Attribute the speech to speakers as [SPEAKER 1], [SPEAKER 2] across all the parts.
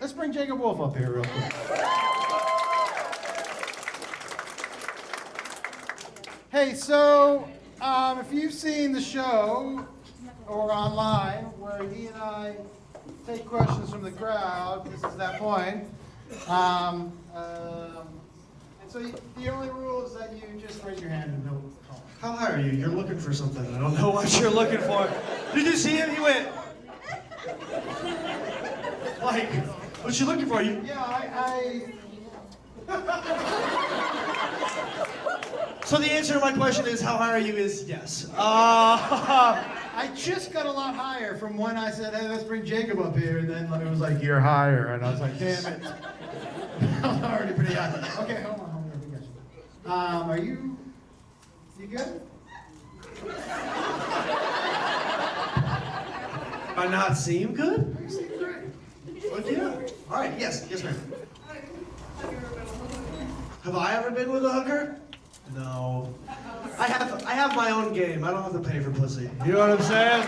[SPEAKER 1] Let's bring Jacob Wolf up here real quick. Hey, so if you've seen the show or online where he and I take questions from the crowd, this is that point. And so the only rule is that you just raise your hand and no call.
[SPEAKER 2] How high are you? You're looking for something. I don't know what you're looking for. Did you see him? He went. Like, what you looking for? You?
[SPEAKER 1] Yeah,
[SPEAKER 2] So the answer to my question is, how high are you? Is yes.
[SPEAKER 1] I just got a lot higher from when I said, hey, let's bring Jacob up here, and then it was like, you're higher, and I was like, damn it. I was already pretty high. Okay, hold on, we got you. You good?
[SPEAKER 2] I not seem good?
[SPEAKER 1] You seem great.
[SPEAKER 2] Fuck yeah. All right. Yes, ma'am. Have I ever been with a hooker? No. I have my own game. I don't have to pay for pussy. You know what I'm saying?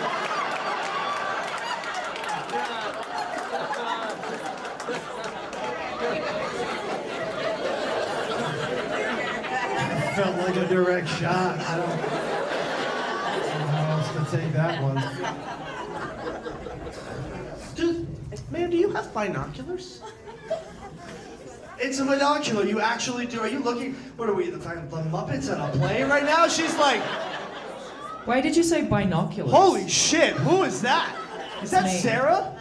[SPEAKER 1] Felt like a direct shot. I don't know how else to take that one.
[SPEAKER 2] Dude, man, do you have binoculars? It's a binocular. You actually do. Are you looking? What are we, the Muppets on a plane right now? She's like,
[SPEAKER 3] Why did you say binoculars?
[SPEAKER 2] holy shit, who is that? Is that
[SPEAKER 3] me.
[SPEAKER 2] Sarah?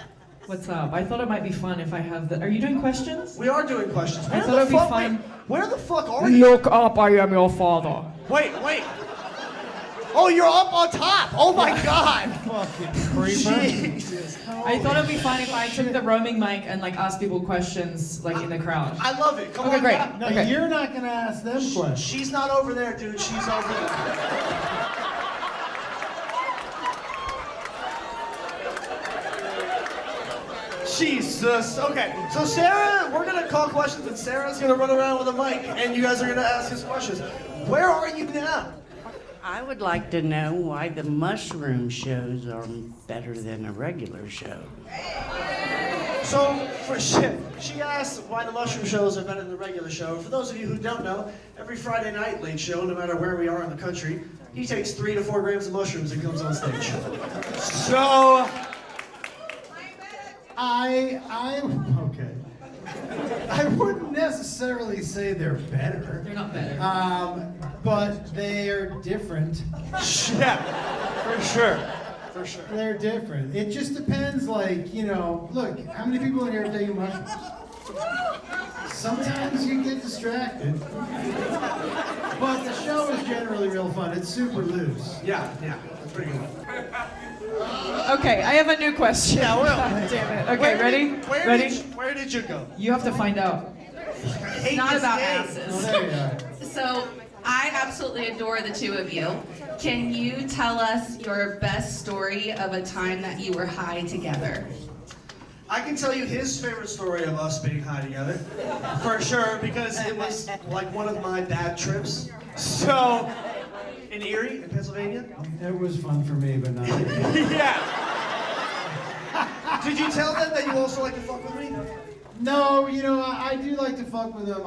[SPEAKER 3] What's up? I thought it might be fun if I have the... Are you doing questions?
[SPEAKER 2] We are doing questions.
[SPEAKER 3] I thought it'd be fun.
[SPEAKER 2] Where the fuck are you?
[SPEAKER 3] Look up, I am your father.
[SPEAKER 2] Wait. Oh, you're up on top. Oh my god.
[SPEAKER 1] Fucking creeper.
[SPEAKER 2] Jesus.
[SPEAKER 3] I thought it'd be fun if I took the roaming mic and like asked people questions like in the crowd.
[SPEAKER 2] I love it. Come
[SPEAKER 3] Okay,
[SPEAKER 2] on.
[SPEAKER 3] great.
[SPEAKER 2] yeah.
[SPEAKER 1] No,
[SPEAKER 3] Okay.
[SPEAKER 1] you're not gonna ask them questions.
[SPEAKER 2] She's not over there, dude. She's over there. Jesus. Okay. So Sarah, we're gonna call questions, and Sarah's gonna run around with a mic, and you guys are gonna ask us questions. Where are you now?
[SPEAKER 4] I would like to know why the mushroom shows are better than a regular show.
[SPEAKER 2] So, for shit, she asked why the mushroom shows are better than the regular show. For those of you who don't know, every Friday night late show, no matter where we are in the country, he takes 3 to 4 grams of mushrooms and comes on stage. So,
[SPEAKER 1] Okay. I wouldn't necessarily say they're better.
[SPEAKER 3] They're not better.
[SPEAKER 1] But they are different.
[SPEAKER 2] yeah, for sure. For sure.
[SPEAKER 1] They're different. It just depends, like, look, how many people in here are taking mushrooms? Sometimes you get distracted. But the show is generally real fun. It's super loose.
[SPEAKER 2] Yeah, that's pretty good.
[SPEAKER 3] Okay, I have a new question.
[SPEAKER 2] Yeah, well.
[SPEAKER 3] God damn it. Okay, ready? Ready?
[SPEAKER 2] Where did you go?
[SPEAKER 3] You have to find out.
[SPEAKER 2] Hate
[SPEAKER 5] Not
[SPEAKER 2] this
[SPEAKER 5] about
[SPEAKER 2] game.
[SPEAKER 1] Oh,
[SPEAKER 5] asses.
[SPEAKER 1] there you are.
[SPEAKER 5] So I absolutely adore the two of you. Can you tell us your best story of a time that you were high together?
[SPEAKER 2] I can tell you his favorite story of us being high together, for sure, because it was like one of my bad trips. So, in Erie, in Pennsylvania.
[SPEAKER 1] It was fun for me, but not you.
[SPEAKER 2] Yeah. Did you tell them that you also like to fuck with me?
[SPEAKER 1] No, I do like to fuck with them.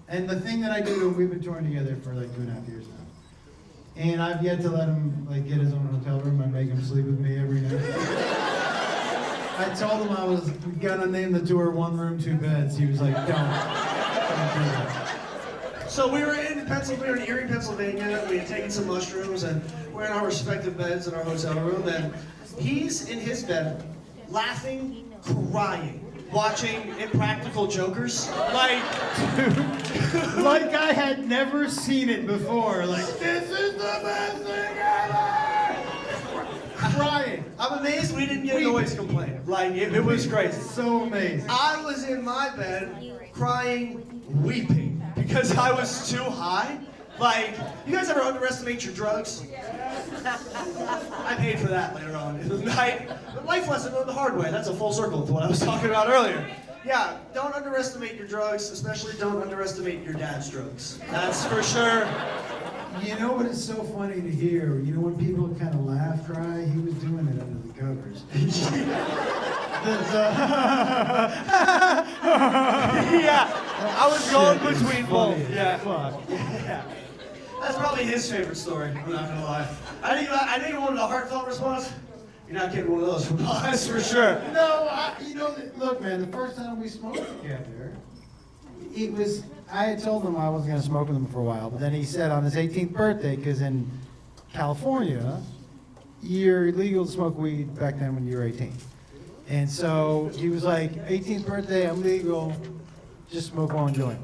[SPEAKER 1] And the thing that I do, we've been touring together for like 2.5 years now. And I've yet to let him get his own hotel room and make him sleep with me every night. I told him I was gonna name the tour One Room, Two Beds. He was like, don't do that.
[SPEAKER 2] So we were in Pennsylvania, we were in Erie, Pennsylvania. We had taken some mushrooms, and we're in our respective beds in our hotel room. And he's in his bed, laughing, crying, watching Impractical Jokers. Like
[SPEAKER 1] Like I had never seen it before. Like, this is the best thing ever! Crying.
[SPEAKER 2] I'm amazed we didn't get a noise complaint. Like it was crazy.
[SPEAKER 1] So amazing.
[SPEAKER 2] I was in my bed, crying, weeping because I was too high. Like, you guys ever underestimate your drugs? I paid for that later on in the night. The life lesson the hard way. That's a full circle to what I was talking about earlier. Yeah, don't underestimate your drugs, especially don't underestimate your dad's drugs. That's for sure.
[SPEAKER 1] You know what is so funny to hear? When people kind of laugh, cry, he was doing it under the covers.
[SPEAKER 2] Yeah, I was going
[SPEAKER 1] Shit is
[SPEAKER 2] between
[SPEAKER 1] funny
[SPEAKER 2] both.
[SPEAKER 1] as
[SPEAKER 2] Yeah.
[SPEAKER 1] fuck.
[SPEAKER 2] Yeah. That's probably his favorite story, I'm not gonna lie. I think you wanted a heartfelt response. You're not getting one of those from us for sure.
[SPEAKER 1] No, look, man, the first time we smoked together, I had told him I wasn't going to smoke with him for a while, but then he said on his 18th birthday, because in California, you're legal to smoke weed back then when you were 18. And so he was like, 18th birthday, I'm legal, just smoke one joint.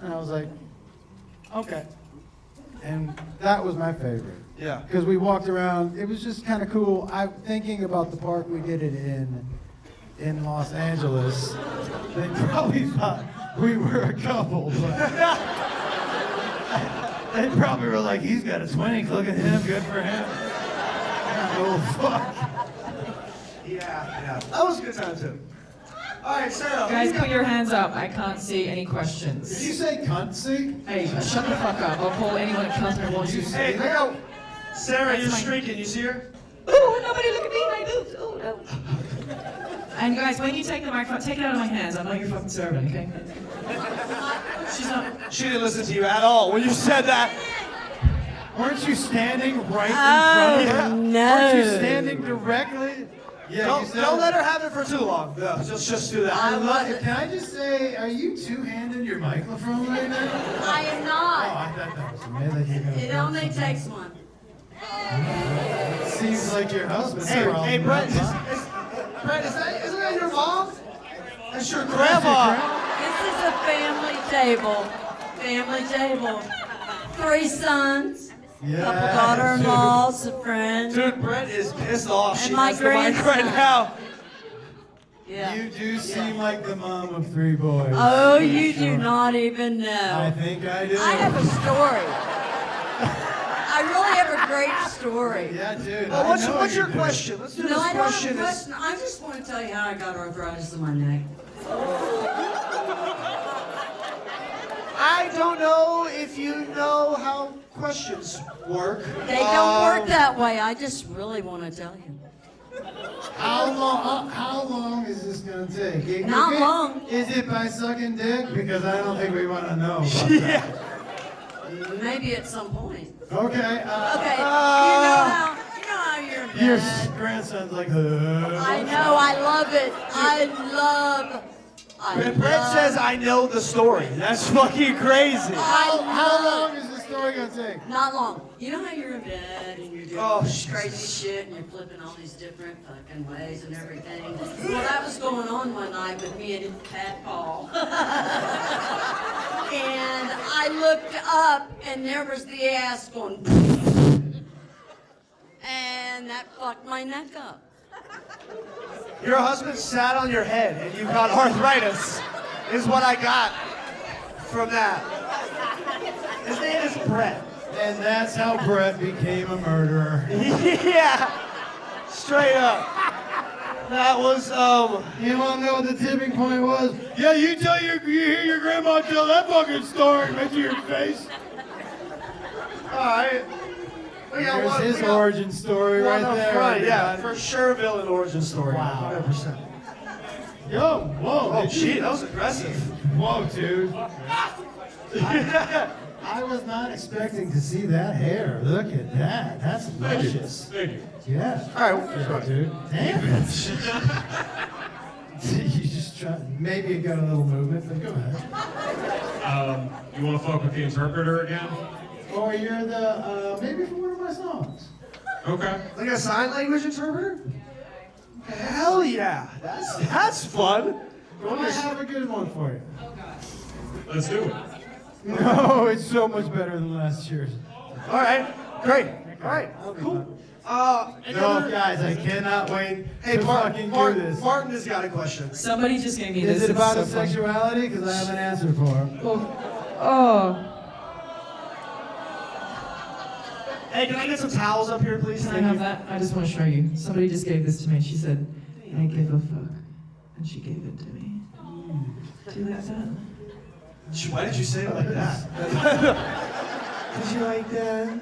[SPEAKER 1] And I was like, okay. And that was my favorite.
[SPEAKER 2] Yeah.
[SPEAKER 1] Because we walked around, it was just kind of cool. I'm thinking about the park we did it in Los Angeles. They probably thought we were a couple, but they probably were like, he's got a twink, look at him, good for him. Oh, fuck.
[SPEAKER 2] Yeah. That was a good time too. All right, Sarah.
[SPEAKER 3] Guys, put your hands up. I can't see any questions.
[SPEAKER 1] Did you say cuntsy?
[SPEAKER 3] Hey, shut the fuck up. I'll call anyone a cunt that wants to
[SPEAKER 2] Hey,
[SPEAKER 3] say.
[SPEAKER 2] look out. Sarah,
[SPEAKER 3] That's
[SPEAKER 2] you're
[SPEAKER 3] fine.
[SPEAKER 2] streaking. You see her?
[SPEAKER 3] Ooh, nobody look at me, my boobs. Ooh, no. And guys, when you take the microphone, take it out of my hands. I'm not your fucking servant, okay? She's not.
[SPEAKER 2] She didn't listen to you at all when you said that.
[SPEAKER 1] Weren't you standing right in front of her?
[SPEAKER 4] no.
[SPEAKER 1] Weren't you standing directly? Yeah, you said
[SPEAKER 2] Don't let her have it for too long. No, just do that.
[SPEAKER 1] Can I just say, are you two-handed your microphone right now?
[SPEAKER 6] I am
[SPEAKER 1] Oh,
[SPEAKER 6] not.
[SPEAKER 1] I thought that was amazing.
[SPEAKER 6] It only takes one.
[SPEAKER 1] Seems like your husband's problem.
[SPEAKER 2] Hey, Brett, isn't that your mom? That's your grandma.
[SPEAKER 6] This is a family table. Family table. 3 sons,
[SPEAKER 1] Yeah,
[SPEAKER 6] couple daughter-in-laws, a friend.
[SPEAKER 2] Dude, Brett is pissed off.
[SPEAKER 6] And
[SPEAKER 2] She
[SPEAKER 6] my
[SPEAKER 2] has the mic right
[SPEAKER 6] grandson.
[SPEAKER 2] now.
[SPEAKER 6] Yeah.
[SPEAKER 1] You do seem like the mom of 3 boys.
[SPEAKER 6] Oh,
[SPEAKER 1] for
[SPEAKER 6] you
[SPEAKER 1] sure.
[SPEAKER 6] do not even
[SPEAKER 1] I
[SPEAKER 6] know.
[SPEAKER 1] think I do.
[SPEAKER 6] I have a story. I really have a great story.
[SPEAKER 1] Yeah, dude.
[SPEAKER 2] Well,
[SPEAKER 1] I
[SPEAKER 2] what's
[SPEAKER 1] know
[SPEAKER 2] your
[SPEAKER 1] you do.
[SPEAKER 2] question? Let's do
[SPEAKER 6] No,
[SPEAKER 2] this
[SPEAKER 6] I don't have
[SPEAKER 2] question.
[SPEAKER 6] a question. I just want to tell you how I got arthritis in my neck.
[SPEAKER 2] I don't know if you know how questions work.
[SPEAKER 6] They don't work that way. I just really want to tell you.
[SPEAKER 1] How long is this gonna take?
[SPEAKER 6] Not long.
[SPEAKER 1] Is it by sucking dick? Because I don't think we want to know. About that.
[SPEAKER 6] Maybe at some point.
[SPEAKER 1] Okay.
[SPEAKER 6] Okay. You know how you're in
[SPEAKER 1] Your
[SPEAKER 6] bed.
[SPEAKER 1] grandson's like.
[SPEAKER 6] I know. I love it.
[SPEAKER 2] And Brett says, I know the story. That's fucking crazy.
[SPEAKER 1] How long is the story gonna take?
[SPEAKER 6] Not long. You know how you're in bed and you're doing
[SPEAKER 2] Oh,
[SPEAKER 6] all this
[SPEAKER 2] Jesus.
[SPEAKER 6] crazy shit and you're flipping all these different fucking ways and everything. Well, that was going on one night with me and Pat Paul. And I looked up and there was the ass going. And that fucked my neck up.
[SPEAKER 2] Your husband sat on your head and you got arthritis, is what I got from that. His name is Brett.
[SPEAKER 1] And that's how Brett became a murderer.
[SPEAKER 2] Yeah, straight up. That was,
[SPEAKER 1] You wanna know what the tipping point was? Yeah, you hear your grandma tell that fucking story right to your face.
[SPEAKER 2] alright.
[SPEAKER 1] There's his origin story right there.
[SPEAKER 2] Right, yeah,
[SPEAKER 1] everybody.
[SPEAKER 2] for sure villain origin story.
[SPEAKER 1] Wow.
[SPEAKER 2] 100%.
[SPEAKER 1] Yo, whoa.
[SPEAKER 2] Oh,
[SPEAKER 1] did
[SPEAKER 2] shit,
[SPEAKER 1] you-
[SPEAKER 2] that was aggressive.
[SPEAKER 1] Whoa, dude. I was not expecting to see that hair. Look at that. That's luscious.
[SPEAKER 7] Thank you.
[SPEAKER 1] Yeah.
[SPEAKER 2] Alright,
[SPEAKER 1] Yeah, dude. Damn it. You just try. Maybe it got a little movement, but go ahead.
[SPEAKER 7] You want to fuck with the interpreter again?
[SPEAKER 1] Or you're the maybe for one of my songs.
[SPEAKER 7] Okay.
[SPEAKER 2] like a sign language interpreter? Hell yeah, that's fun.
[SPEAKER 1] I have a good one for you.
[SPEAKER 7] Let's do it.
[SPEAKER 1] No, it's so much better than last year's.
[SPEAKER 2] All right, great. All right, cool.
[SPEAKER 1] No, guys, I cannot wait
[SPEAKER 2] Hey,
[SPEAKER 1] to fucking do this.
[SPEAKER 2] Martin has got a question.
[SPEAKER 3] Somebody just gave me this.
[SPEAKER 1] Is it
[SPEAKER 3] It's
[SPEAKER 1] about
[SPEAKER 3] so
[SPEAKER 1] his
[SPEAKER 3] funny.
[SPEAKER 1] sexuality? Because I have an answer for him.
[SPEAKER 3] Oh.
[SPEAKER 2] Hey, can I get some towels up here, please?
[SPEAKER 3] Can I have that? I just want to show you. Somebody just gave this to me. She said, I give a fuck. And she gave it to me. Do you like that?
[SPEAKER 2] Why did you say it like that? Did you like that?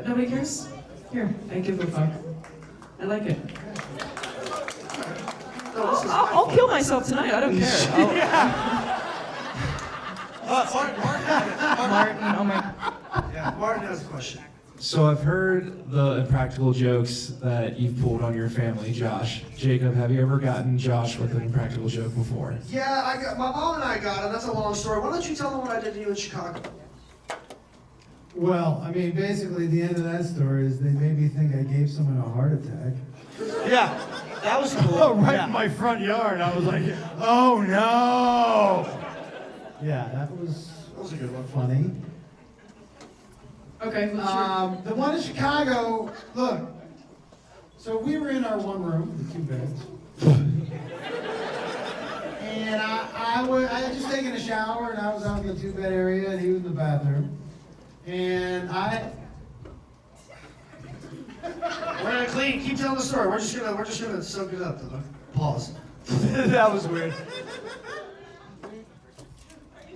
[SPEAKER 3] Nobody cares? Here, I give a fuck. I like it.
[SPEAKER 2] no, this is
[SPEAKER 3] I'll kill myself tonight. I don't care. Martin, oh my.
[SPEAKER 2] Yeah, Martin has a question.
[SPEAKER 8] So I've heard the impractical jokes that you've pulled on your family, Josh. Jacob, have you ever gotten Josh with an impractical joke before?
[SPEAKER 2] Yeah, my mom and I got him. That's a long story. Why don't you tell them what I did to you in Chicago?
[SPEAKER 1] Well, I mean, basically, the end of that story is they made me think I gave someone a heart attack.
[SPEAKER 2] Yeah, that was cool.
[SPEAKER 1] Oh, right in my front yard. I was like, oh no. Yeah, that was
[SPEAKER 2] a good one.
[SPEAKER 1] funny.
[SPEAKER 3] Okay, what's your...
[SPEAKER 1] The one in Chicago, look. So we were in our one room, the 2 beds. And I had just taken a shower, and I was out in the 2-bed area, and he was in the bathroom. And
[SPEAKER 2] We're gonna clean. Keep telling the story. We're just gonna soak it up. Pause. That was weird.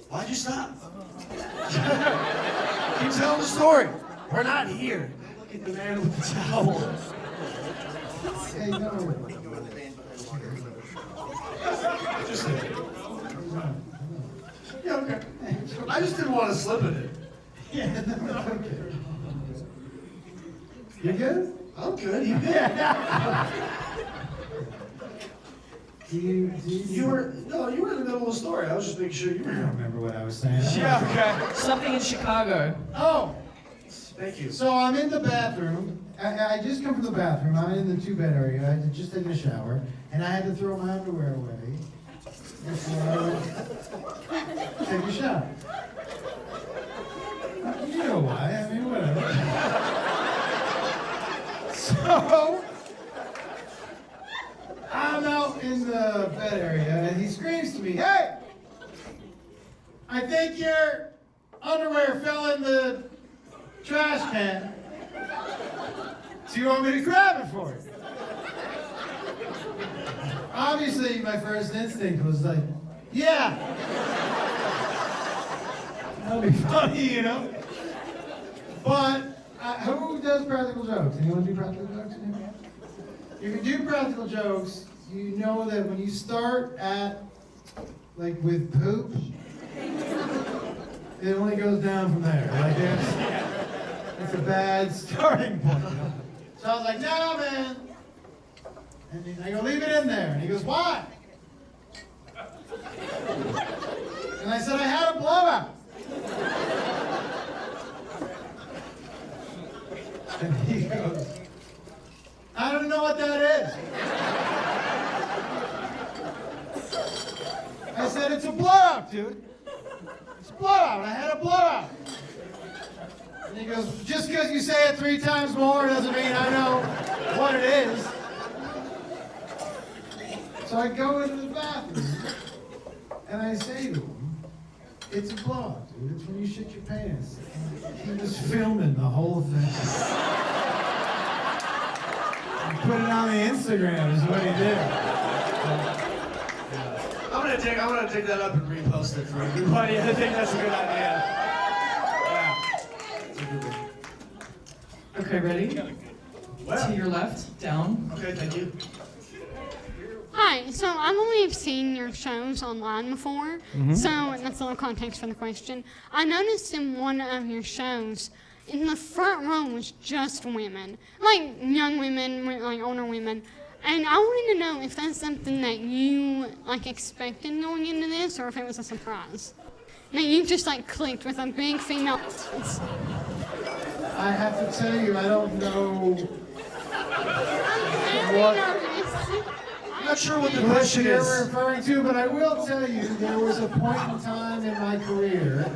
[SPEAKER 2] Why'd you stop? Keep telling the story. We're not here. Look at the man with the towel.
[SPEAKER 1] Hey, no.
[SPEAKER 2] Just yeah, okay. I just didn't want to slip in it.
[SPEAKER 1] Yeah, no, okay. You good?
[SPEAKER 2] I'm good. You good? You were in the middle of a story. I was just making sure you were
[SPEAKER 1] I
[SPEAKER 2] here.
[SPEAKER 1] don't remember what I was saying.
[SPEAKER 2] Yeah, okay.
[SPEAKER 3] Something in Chicago.
[SPEAKER 1] Oh,
[SPEAKER 2] Thank you.
[SPEAKER 1] so I'm in the bathroom. I just come from the bathroom. I'm in the 2-bed area. I had just taken a shower, and I had to throw my underwear away before I would take a shower. You know why? I mean, whatever. So I'm out in the bed area, and he screams to me, "Hey! I think your underwear fell in the trash can. Do you want me to grab it for you?" Obviously, my first instinct was like, yeah. That'll be funny, you know? But who does practical jokes? Anyone do practical jokes? If you do practical jokes, you know that when you start at, like, with poop, it only goes down from there. Like, it's a bad starting point. You know? So I was like, no, man. And I go, leave it in there. And he goes, why? And I said, I had a blowout. And he goes, I don't know what that is. I said, it's a blowout, dude. It's a blowout. I had a blowout. And he goes, just because you say it 3 times more doesn't mean I know what it is. So I go into the bathroom, and I say to him, it's a blowout, dude. It's when you shit your pants. And he was filming the whole thing. He put it on the Instagram is what he did.
[SPEAKER 2] I'm gonna take that up and repost it for everybody. I think that's a good idea. Yeah.
[SPEAKER 3] Okay, ready?
[SPEAKER 2] Well.
[SPEAKER 3] To your left, down.
[SPEAKER 2] Okay, thank you.
[SPEAKER 9] Hi, so I've only seen your shows online before, so that's a little context for the question. I noticed in one of your shows, in the front row was just women, like young women, like older women, and I wanted to know if that's something that you like expected going into this, or if it was a surprise. That you just like clicked with a big female audience.
[SPEAKER 1] I have to tell you, I don't know
[SPEAKER 9] I'm very nervous.
[SPEAKER 2] I'm not sure what the
[SPEAKER 1] what
[SPEAKER 2] question
[SPEAKER 1] you're
[SPEAKER 2] is.
[SPEAKER 1] referring to, but I will tell you, there was a point in time in my career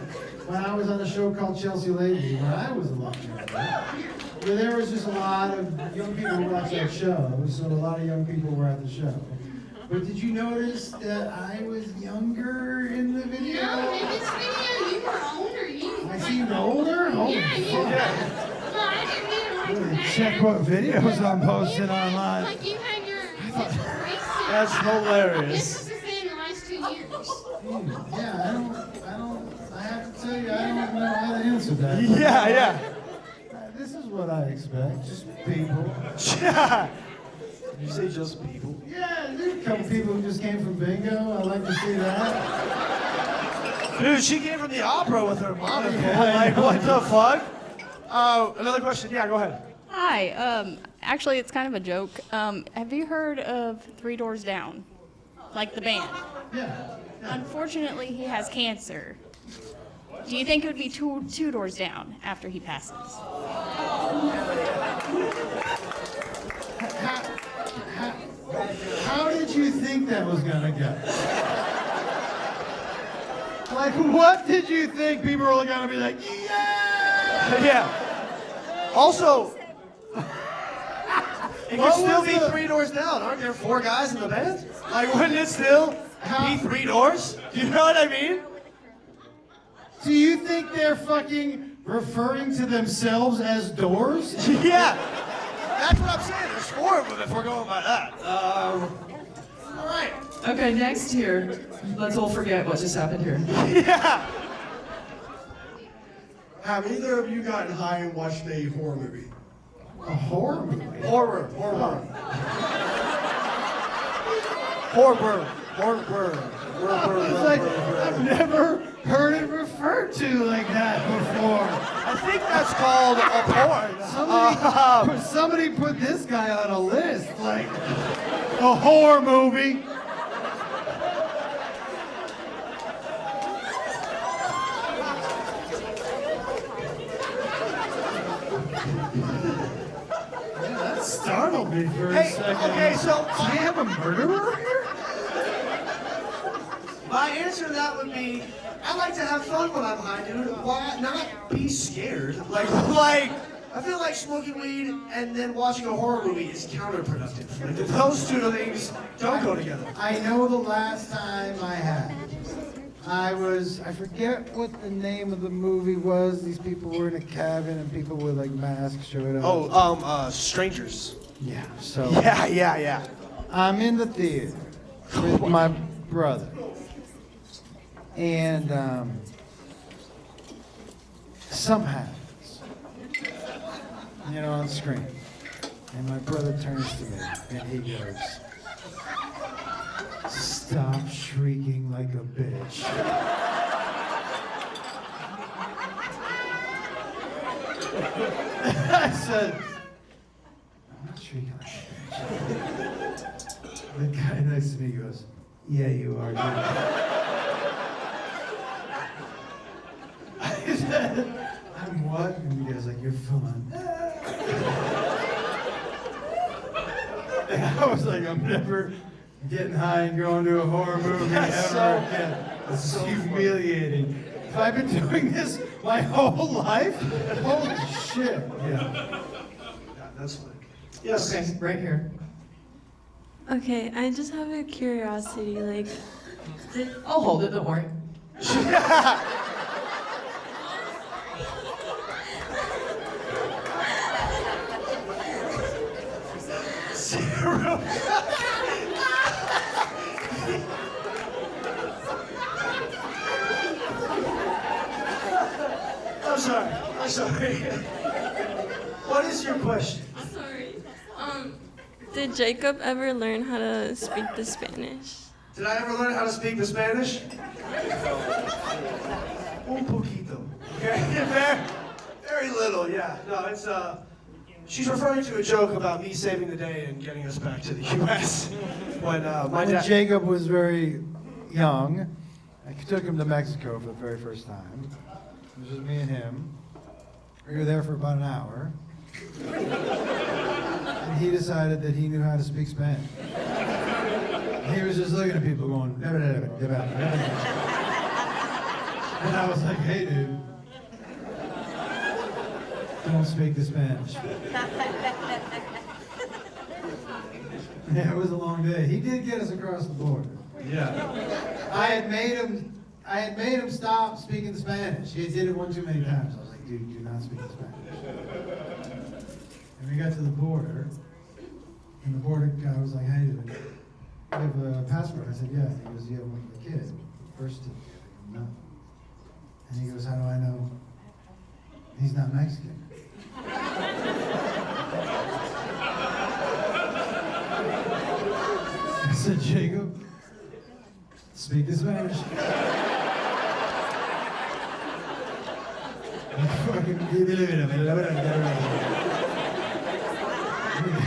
[SPEAKER 1] when I was on a show called Chelsea Lately, where I was a lot younger, where there was just a lot of young people who watched that show, so a lot of young people were at the show. But did you notice that I was younger in the video?
[SPEAKER 9] No, in this video you were older.
[SPEAKER 1] I seemed older? Holy
[SPEAKER 9] Yeah, you
[SPEAKER 1] fuck.
[SPEAKER 9] Well, I didn't mean like that.
[SPEAKER 1] Check what videos I'm posting online.
[SPEAKER 9] Like you had your.
[SPEAKER 2] That's hilarious.
[SPEAKER 9] This is within the last 2 years.
[SPEAKER 1] Yeah, I have to tell you, I don't know how to answer that.
[SPEAKER 2] Yeah.
[SPEAKER 1] This is what I expect, just people.
[SPEAKER 2] Yeah. Did you say just people?
[SPEAKER 1] Yeah, they're couple people who just came from bingo. I'd like to see that.
[SPEAKER 2] Dude, she came from the opera with her monocle.
[SPEAKER 1] Yeah, I
[SPEAKER 2] Like,
[SPEAKER 1] know.
[SPEAKER 2] what the fuck? Another question. Yeah, go ahead.
[SPEAKER 10] Hi. Actually, it's kind of a joke. Have you heard of Three Doors Down? Like the band?
[SPEAKER 1] Yeah.
[SPEAKER 10] Unfortunately, he has cancer. Do you think it would be two doors down after he passes?
[SPEAKER 1] How did you think that was gonna go? Like, what did you think people were gonna be like, yeah?
[SPEAKER 2] Yeah. Also, it could still be 3 doors down. Aren't there 4 guys in the band? Like, wouldn't it still be 3 doors? You know what I mean?
[SPEAKER 1] Do you think they're fucking referring to themselves as doors?
[SPEAKER 2] Yeah. That's what I'm saying. There's 4 of them if we're going by that. All right.
[SPEAKER 3] Okay, next here. Let's all forget what just happened here.
[SPEAKER 2] Yeah.
[SPEAKER 11] Have either of you gotten high and watched a horror movie?
[SPEAKER 1] A horror movie?
[SPEAKER 2] Horror.
[SPEAKER 1] It's like, I've never heard it referred to like that before.
[SPEAKER 2] I think that's called a porn.
[SPEAKER 1] Somebody put this guy on a list, like, a horror movie. Yeah, that startled me for a second.
[SPEAKER 2] Okay, so
[SPEAKER 1] Do we have a murderer here?
[SPEAKER 2] my answer to that would be, I like to have fun when I'm high, dude. Why not be scared? Like, I feel like smoking weed and then watching a horror movie is counterproductive. Like, those two things don't go together.
[SPEAKER 1] I know the last time I had. I forget what the name of the movie was. These people were in a cabin and people with like masks showed up.
[SPEAKER 2] Strangers.
[SPEAKER 1] Yeah, so.
[SPEAKER 2] Yeah.
[SPEAKER 1] I'm in the theater with my brother. And something happens, on screen. And my brother turns to me and he goes, "Stop shrieking like a bitch." I said, "I'm not shrieking like a bitch." The guy next to me goes, "Yeah, you are, dude." I said, "I'm what?" And he goes like, "You're fun." And I was like, I'm never getting high and going to a horror movie ever again. This is humiliating. Have I been doing this my whole life? Holy shit. Yeah.
[SPEAKER 2] That's funny. Yes.
[SPEAKER 3] Okay, right here.
[SPEAKER 12] Okay, I just have a curiosity, like,
[SPEAKER 3] I'll hold it, don't worry.
[SPEAKER 2] I'm sorry. What is your question?
[SPEAKER 12] sorry. Did Jacob ever learn how to speak the Spanish?
[SPEAKER 2] Did I ever learn how to speak the Spanish? Un poquito. Okay, very little, yeah. No, it's, she's referring to a joke about me saving the day and getting us back to the U.S. When my
[SPEAKER 1] When
[SPEAKER 2] dad...
[SPEAKER 1] Jacob was very young, I took him to Mexico for the very first time. It was just me and him. We were there for about an hour. And he decided that he knew how to speak Spanish. He was just looking at people going, "Da, da, da, da, da, da, da." And I was like, "Hey, dude, don't speak the Spanish." Yeah, it was a long day. He did get us across the border.
[SPEAKER 2] Yeah.
[SPEAKER 1] I had made him stop speaking the Spanish. He did it one too many times. I was like, "Dude, do not speak the Spanish." And we got to the border, and the border guy was like, "How you doing? You have a passport?" I said, "Yeah." And he goes, "You have one for the kid?" Birth certificate. No. And he goes, "How do I know he's not Mexican?" said, Jacob, speak the Spanish.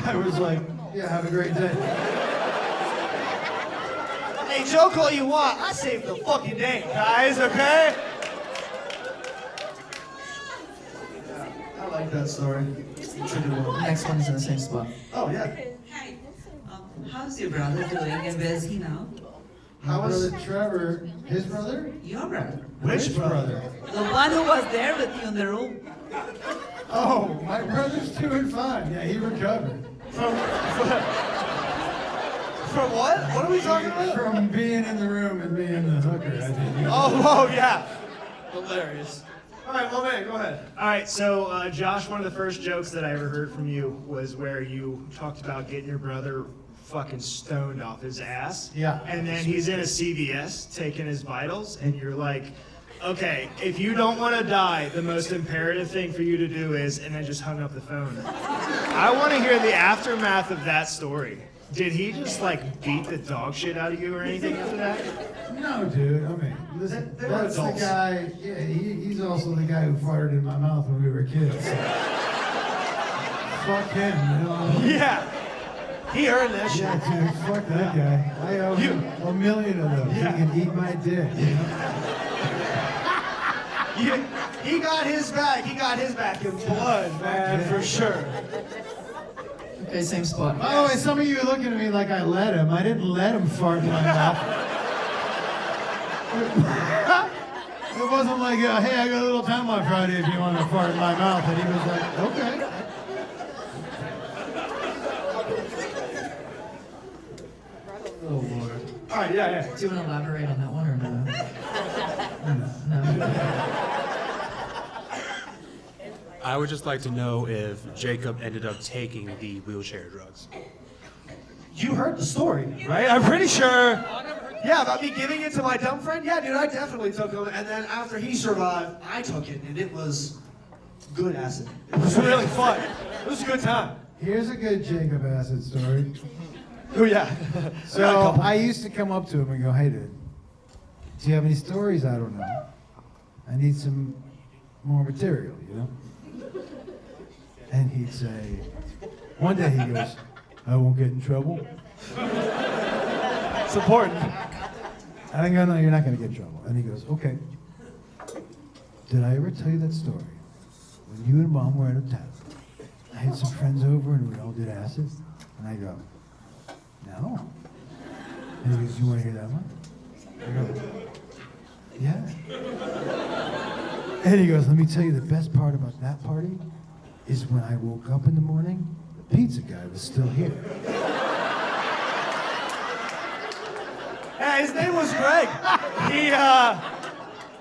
[SPEAKER 1] I was like, yeah, have a great day.
[SPEAKER 2] Hey, joke all you want. I saved the fucking day, guys, okay? Yeah, I like that story.
[SPEAKER 3] Next one is in the same spot.
[SPEAKER 2] Oh, yeah.
[SPEAKER 13] Hi. How's your brother doing and where's he now?
[SPEAKER 1] My brother Trevor, his brother?
[SPEAKER 13] Your brother.
[SPEAKER 2] Which brother?
[SPEAKER 13] The one who was there with you in the room.
[SPEAKER 1] Oh, my brother's doing fine. Yeah, he recovered.
[SPEAKER 2] From what? What are we talking about?
[SPEAKER 1] From being in the room and being the hooker, I think.
[SPEAKER 2] Oh, yeah. Hilarious. All right, well, man, go ahead.
[SPEAKER 14] All right, so Josh, one of the first jokes that I ever heard from you was where you talked about getting your brother fucking stoned off his ass.
[SPEAKER 1] Yeah.
[SPEAKER 14] And then he's in a CVS taking his vitals, and you're like, okay, if you don't want to die, the most imperative thing for you to do is, and then just hung up the phone. I want to hear the aftermath of that story. Did he just like beat the dog shit out of you or anything after that?
[SPEAKER 1] No, dude. I mean, listen,
[SPEAKER 2] They were
[SPEAKER 1] that's the
[SPEAKER 2] adults.
[SPEAKER 1] guy. Yeah, he's also the guy who farted in my mouth when we were kids. So. Fuck him, you know.
[SPEAKER 2] Yeah. He earned that shit.
[SPEAKER 1] Yeah, dude. Fuck that guy. I owe him a million of them.
[SPEAKER 2] Yeah.
[SPEAKER 1] He can eat my dick. You know?
[SPEAKER 2] He got his back. He got his back in blood, man, for sure.
[SPEAKER 3] Okay, same spot.
[SPEAKER 1] By the way, some of you are looking at me like I let him. I didn't let him fart in my mouth. It wasn't like, hey, I got a little time on Friday if you want to fart in my mouth. And he was like, okay.
[SPEAKER 3] Oh, Lord.
[SPEAKER 2] All right, yeah.
[SPEAKER 3] Do you want to elaborate on that one or no? No.
[SPEAKER 15] I would just like to know if Jacob ended up taking the wheelchair drugs.
[SPEAKER 2] You heard the story, right? I'm pretty sure. Yeah, about me giving it to my dumb friend? Yeah, dude, I definitely took them. And then after he survived, I took it, and it was good acid. It was really fun. It was a good time.
[SPEAKER 1] Here's a good Jacob acid story.
[SPEAKER 2] Oh, yeah.
[SPEAKER 1] So I used to come up to him and go, hey, dude, do you have any stories? I don't know. I need some more material, you know? And he'd say, one day he goes, I won't get in trouble.
[SPEAKER 2] It's important.
[SPEAKER 1] And I go, no, you're not going to get in trouble. And he goes, okay. Did I ever tell you that story? When you and Mom were out of town, I had some friends over and we all did acid. And I go, no. And he goes, you want to hear that one? I go, yeah. And he goes, let me tell you the best part about that party is when I woke up in the morning, the pizza guy was still here.
[SPEAKER 2] Yeah, his name was Greg.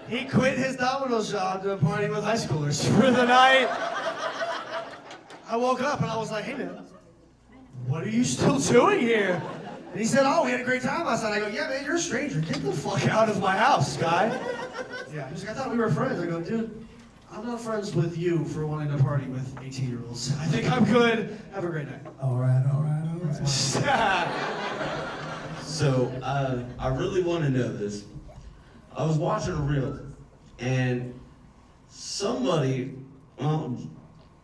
[SPEAKER 2] He quit his Domino's job to party with high schoolers for the night. I woke up and I was like, hey man, what are you still doing here? And he said, oh, we had a great time last night. I go, yeah man, you're a stranger. Get the fuck out of my house, guy. Yeah, he's like, I thought we were friends. I go, dude, I'm not friends with you for wanting to party with 18-year-olds. I think I'm good. Have a great night.
[SPEAKER 1] All right.
[SPEAKER 16] So, I really want to know this. I was watching a reel, and somebody,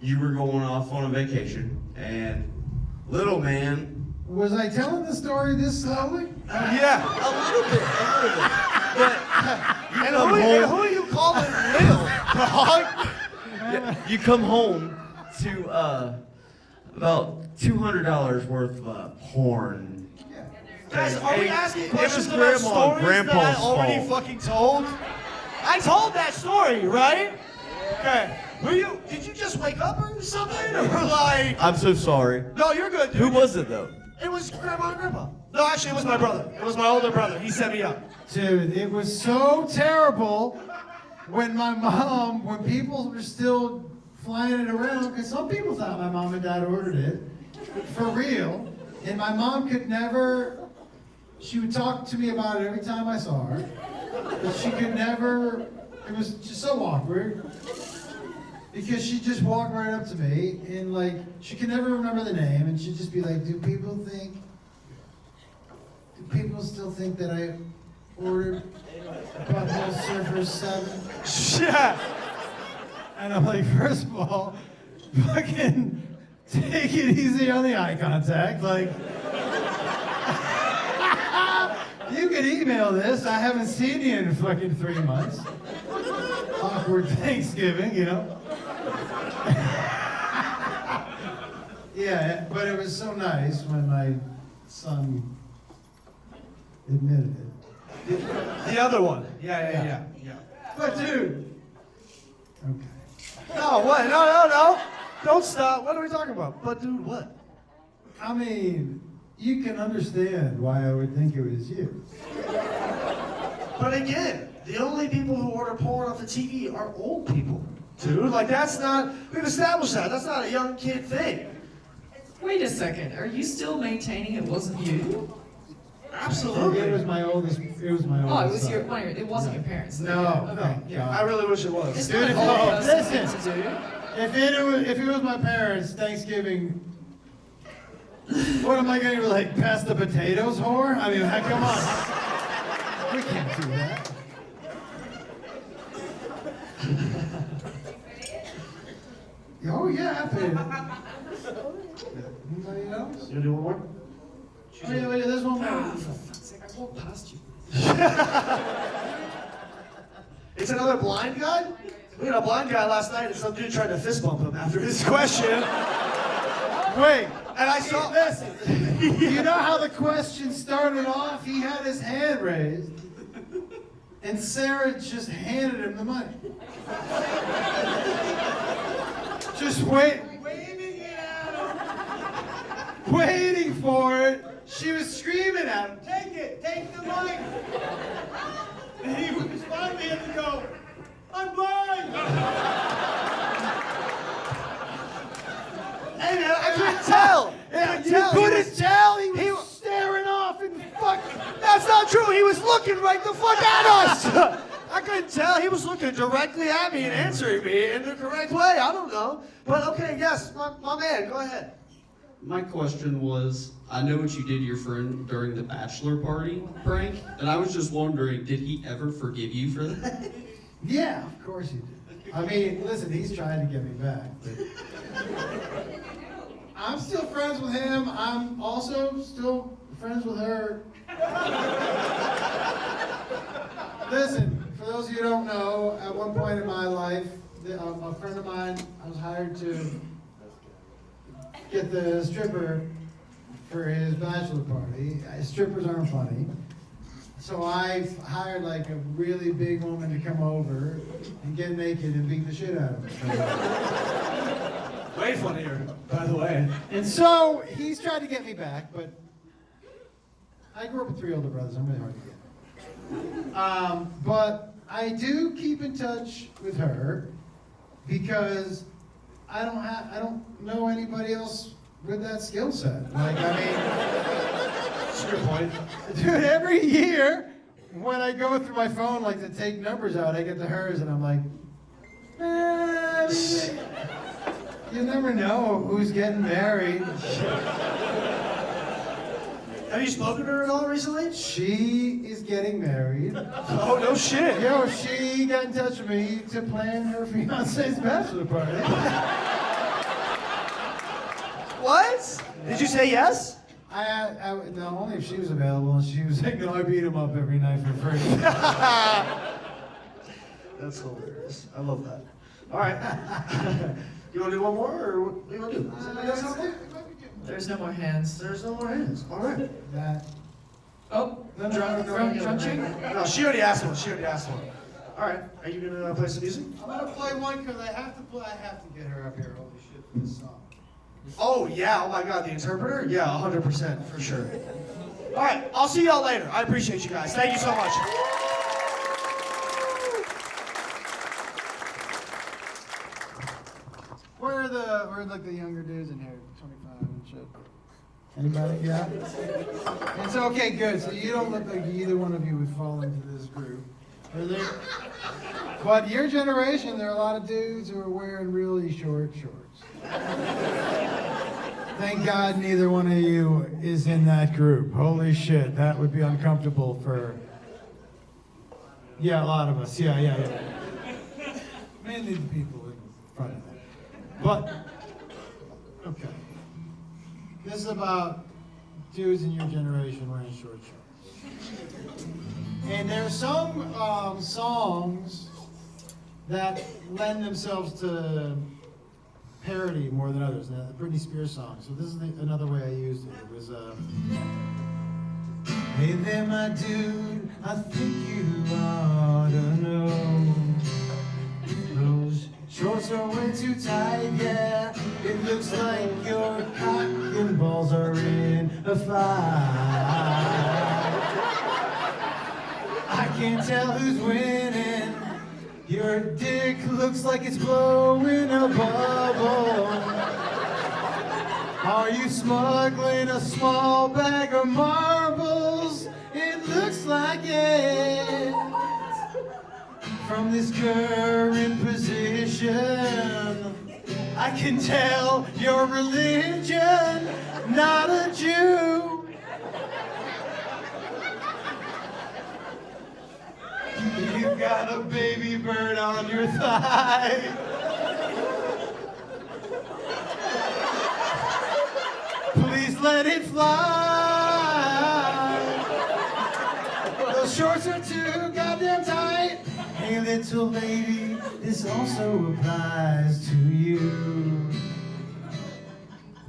[SPEAKER 16] you were going off on a vacation, and little man.
[SPEAKER 1] Was I telling the story this slowly?
[SPEAKER 2] Yeah.
[SPEAKER 16] A little bit. But
[SPEAKER 2] And who are you calling little, dog?
[SPEAKER 16] you come home to about $200 worth of porn.
[SPEAKER 2] Guys, are we asking questions
[SPEAKER 16] was
[SPEAKER 2] about
[SPEAKER 16] Grandma and
[SPEAKER 2] stories that I
[SPEAKER 16] Grandpa's
[SPEAKER 2] already
[SPEAKER 16] fault.
[SPEAKER 2] fucking told? I told that story, right? Okay. Did you just wake up or something? Or like...
[SPEAKER 16] I'm so sorry.
[SPEAKER 2] No, you're good, dude.
[SPEAKER 16] Who was it though?
[SPEAKER 2] It was Grandma and Grandpa. No, actually, it was my brother. It was my older brother. He set me up.
[SPEAKER 1] Dude, it was so terrible when when people were still flying it around, because some people thought my mom and dad ordered it, for real, and my mom could never, she would talk to me about it every time I saw her, but she could never, it was just so awkward, because she'd just walk right up to me, and like, she could never remember the name, and she'd just be like, do people think people still think that I ordered Butthole Surfers 7.
[SPEAKER 2] Yeah.
[SPEAKER 1] And I'm like, first of all, fucking take it easy on the eye contact. Like, you can email this. I haven't seen you in fucking 3 months. Awkward Thanksgiving, you know? Yeah, but it was so nice when my son admitted it.
[SPEAKER 2] The other one. Yeah.
[SPEAKER 1] But dude. Okay.
[SPEAKER 2] No, what? No. Don't stop. What are we talking about? But dude, what?
[SPEAKER 1] I mean, you can understand why I would think it was you.
[SPEAKER 2] But again, the only people who order porn off the TV are old people. Dude, like that's not, we've established that. That's not a young kid thing.
[SPEAKER 3] Wait a second. Are you still maintaining it wasn't you?
[SPEAKER 2] Absolutely.
[SPEAKER 1] It was my oldest. It was my oldest.
[SPEAKER 3] Oh, it was
[SPEAKER 1] son.
[SPEAKER 3] it wasn't your parents.
[SPEAKER 1] No.
[SPEAKER 3] Okay.
[SPEAKER 1] Yeah.
[SPEAKER 2] I really wish it was.
[SPEAKER 3] It's
[SPEAKER 1] Dude,
[SPEAKER 3] not a
[SPEAKER 1] listen.
[SPEAKER 3] thing to do.
[SPEAKER 1] If it was my parents, Thanksgiving, what am I going to like pass the potatoes, whore? I mean, come on. We can't do that. Oh yeah, I paid it. Anybody else?
[SPEAKER 2] You gonna do one more?
[SPEAKER 1] Oh yeah, wait, there's one more.
[SPEAKER 3] I walked past you.
[SPEAKER 2] It's another blind guy? We had a blind guy last night and some dude tried to fist bump him after his question.
[SPEAKER 1] Wait,
[SPEAKER 2] And I saw.
[SPEAKER 1] listen. You know how the question started off? He had his hand raised, and Sarah just handed him the money. Just waiting it at him, waiting for it. She was screaming at him, "Take it, take the money!" And he was finally had to go, "I'm blind."
[SPEAKER 2] Hey man, I couldn't tell.
[SPEAKER 1] You couldn't tell. He was staring off and fucking.
[SPEAKER 2] That's not true. He was looking right the fuck at us. I couldn't tell. He was looking directly at me and answering me in the correct way. I don't know. But okay, yes, my man, go ahead.
[SPEAKER 17] My question was, I know what you did to your friend during the Bachelor party prank, and I was just wondering, did he ever forgive you for that?
[SPEAKER 1] Yeah, of course he did. I mean, listen, he's trying to get me back. But I'm still friends with him. I'm also still friends with her. Listen, for those of you who don't know, at one point in my life, a friend of mine, I was hired to get the stripper for his bachelor party. Strippers aren't funny. So I hired like a really big woman to come over and get naked and beat the shit out of her.
[SPEAKER 2] Way funnier, by the way.
[SPEAKER 1] And so he's tried to get me back, but I grew up with 3 older brothers. I'm really hard to get. But I do keep in touch with her because I don't know anybody else with that skill set. Like, I mean,
[SPEAKER 2] That's a good point.
[SPEAKER 1] dude, every year when I go through my phone, like to take numbers out, I get to hers and I'm like, you never know who's getting married.
[SPEAKER 2] Have you spoken to her at all recently?
[SPEAKER 1] She is getting married.
[SPEAKER 2] Oh, no shit.
[SPEAKER 1] Yo, she got in touch with me to plan her fiance's bachelor party.
[SPEAKER 2] What? Did you say yes?
[SPEAKER 1] No, only if she was available, and she was like, no, I beat him up every night for free.
[SPEAKER 2] That's hilarious. I love that. All right. You want to do one more, or what do you want to do? Does anybody else have one?
[SPEAKER 3] There's no more hands.
[SPEAKER 2] There's no more hands. All right.
[SPEAKER 3] Oh, drum check?
[SPEAKER 2] No, she already asked one. All right. Are you going to play some music?
[SPEAKER 1] I'm gonna play one because I have to get her up here. Holy shit, for this song.
[SPEAKER 2] Oh, yeah. Oh, my God. The interpreter? Yeah, 100% for sure. All right. I'll see y'all later. I appreciate you guys. Thank you so much.
[SPEAKER 1] Where are like the younger dudes in here, 25 and shit? Anybody? Yeah. It's okay, good. So you don't look like either one of you would fall into this group. But your generation, there are a lot of dudes who are wearing really short shorts. Thank God neither one of you is in that group. Holy shit, that would be uncomfortable for, yeah, a lot of us. Yeah. Mainly the people in front of them. But, okay. This is about dudes in your generation wearing short shorts. And there are some songs that lend themselves to parody more than others. Now, the Britney Spears song. So this is another way I used it. It was, hey there, my dude, I think you ought to know. Those shorts are way too tight, yeah. It looks like your cock and balls are in a fight. I can't tell who's winning. Your dick looks like it's blowing a bubble. Are you smuggling a small bag of marbles? It looks like it. From this current position, I can tell your religion, not a Jew. You've got a baby bird on your thigh. Please let it fly. Those shorts are too goddamn tight. Hey, little lady, this also applies to you.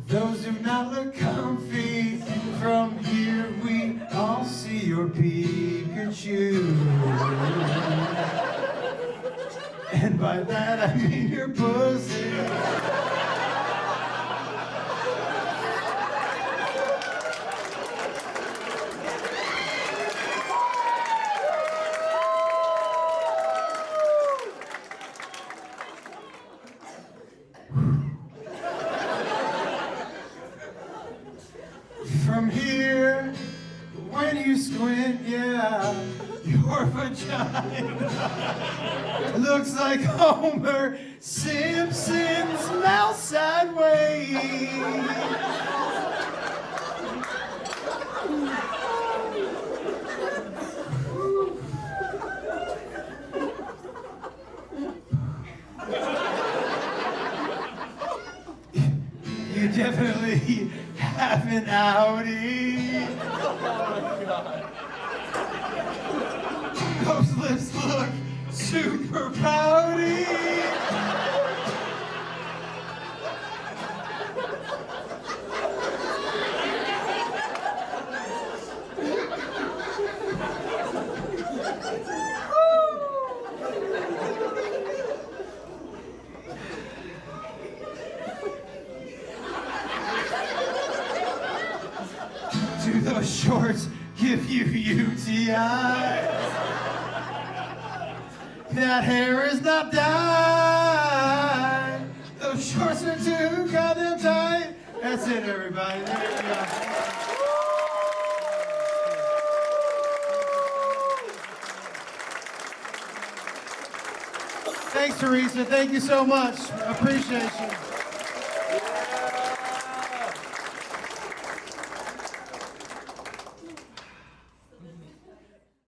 [SPEAKER 1] Those do not look comfy. From here we all see your Pikachu. And by that I mean your pussy. From here, when you squint, yeah, your vagina looks like Homer Simpson's mouth sideways. You definitely have an outie. Oh my God. Those lips look super pouty. Do those shorts give you UTIs? That hair is not dyed. Those shorts are too goddamn tight. That's it, everybody. There you go. Thanks, Teresa. Thank you so much. Appreciate you.